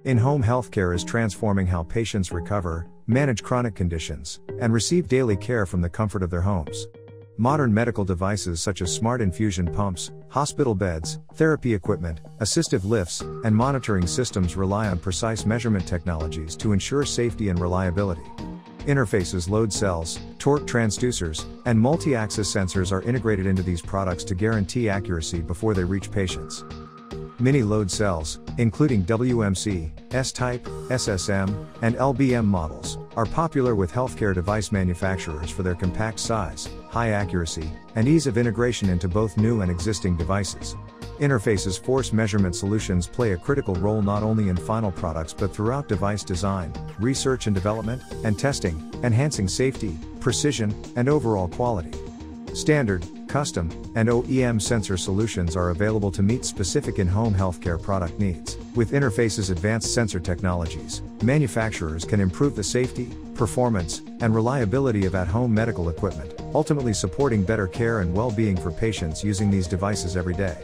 In-home healthcare is transforming how patients recover, manage chronic conditions, and receive daily care from the comfort of their homes. Modern medical devices such as smart infusion pumps, hospital beds, therapy equipment, assistive lifts, and monitoring systems rely on precise measurement technologies to ensure safety and reliability. Interfaces, load cells, torque transducers, and multi-axis sensors are integrated into these products to guarantee accuracy before they reach patients. Mini load cells, including WMC, S-Type, SSM, and LBM models, are popular with healthcare device manufacturers for their compact size, high accuracy, and ease of integration into both new and existing devices. Interfaces force measurement solutions play a critical role not only in final products but throughout device design, research and development, and testing, enhancing safety, precision, and overall quality. Standard, custom, and OEM sensor solutions are available to meet specific in-home healthcare product needs. With Interface's advanced sensor technologies, manufacturers can improve the safety, performance, and reliability of at-home medical equipment, ultimately supporting better care and well-being for patients using these devices every day.